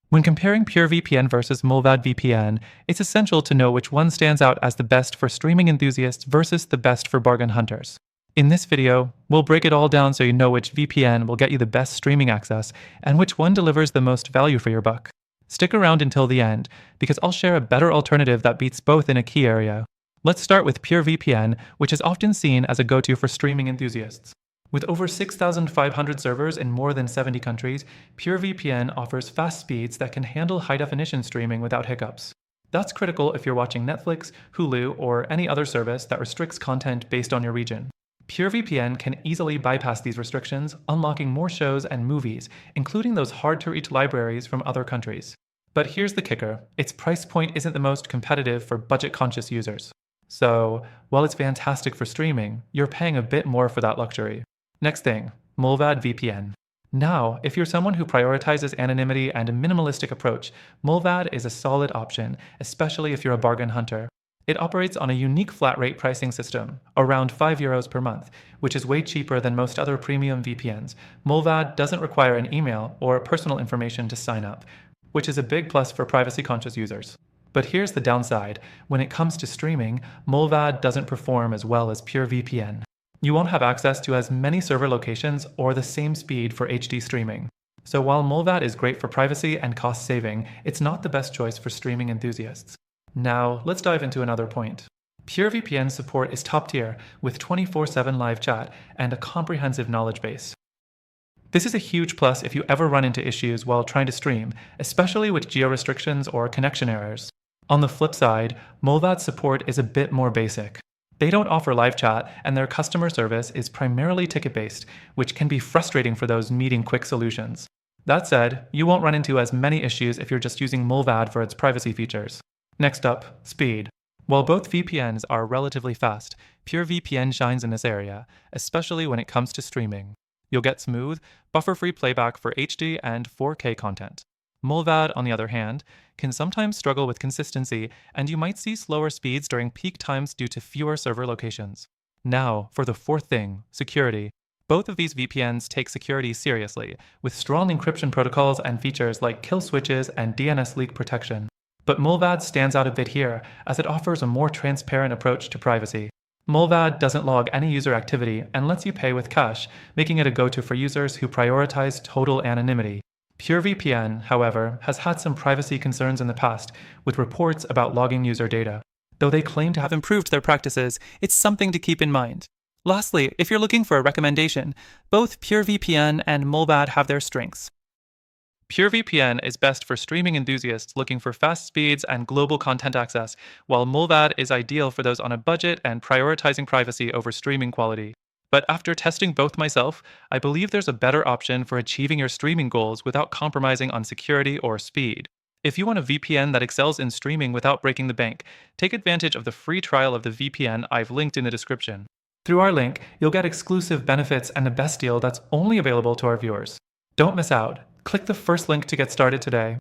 When comparing PureVPN versus Mullvad VPN, it's essential to know which one stands out as the best for streaming enthusiasts versus the best for bargain hunters. In this video, we'll break it all down so you know which VPN will get you the best streaming access and which one delivers the most value for your buck. Stick around until the end, because I'll share a better alternative that beats both in a key area. Let's start with PureVPN, which is often seen as a go-to for streaming enthusiasts. With over 6,500 servers in more than 70 countries, PureVPN offers fast speeds that can handle high-definition streaming without hiccups. That's critical if you're watching Netflix, Hulu, or any other service that restricts content based on your region. PureVPN can easily bypass these restrictions, unlocking more shows and movies, including those hard-to-reach libraries from other countries. But here's the kicker: its price point isn't the most competitive for budget-conscious users. So, while it's fantastic for streaming, you're paying a bit more for that luxury. Next thing, Mullvad VPN. Now, if you're someone who prioritizes anonymity and a minimalistic approach, Mullvad is a solid option, especially if you're a bargain hunter. It operates on a unique flat rate pricing system, around €5 per month, which is way cheaper than most other premium VPNs. Mullvad doesn't require an email or personal information to sign up, which is a big plus for privacy-conscious users. But here's the downside: when it comes to streaming, Mullvad doesn't perform as well as PureVPN. You won't have access to as many server locations or the same speed for HD streaming. So while Mullvad is great for privacy and cost saving, it's not the best choice for streaming enthusiasts. Now, let's dive into another point. PureVPN support is top tier, with 24/7 live chat and a comprehensive knowledge base. This is a huge plus if you ever run into issues while trying to stream, especially with geo-restrictions or connection errors. On the flip side, Mullvad's support is a bit more basic. They don't offer live chat, and their customer service is primarily ticket-based, which can be frustrating for those needing quick solutions. That said, you won't run into as many issues if you're just using Mullvad for its privacy features. Next up, speed. While both VPNs are relatively fast, PureVPN shines in this area, especially when it comes to streaming. You'll get smooth, buffer-free playback for HD and 4K content. Mullvad, on the other hand, can sometimes struggle with consistency, and you might see slower speeds during peak times due to fewer server locations. Now, for the fourth thing, security. Both of these VPNs take security seriously, with strong encryption protocols and features like kill switches and DNS leak protection. But Mullvad stands out a bit here, as it offers a more transparent approach to privacy. Mullvad doesn't log any user activity and lets you pay with cash, making it a go-to for users who prioritize total anonymity. PureVPN, however, has had some privacy concerns in the past, with reports about logging user data. Though they claim to have improved their practices, it's something to keep in mind. Lastly, if you're looking for a recommendation, both PureVPN and Mullvad have their strengths. PureVPN is best for streaming enthusiasts looking for fast speeds and global content access, while Mullvad is ideal for those on a budget and prioritizing privacy over streaming quality. But after testing both myself, I believe there's a better option for achieving your streaming goals without compromising on security or speed. If you want a VPN that excels in streaming without breaking the bank, take advantage of the free trial of the VPN I've linked in the description. Through our link, you'll get exclusive benefits and the best deal that's only available to our viewers. Don't miss out. Click the first link to get started today.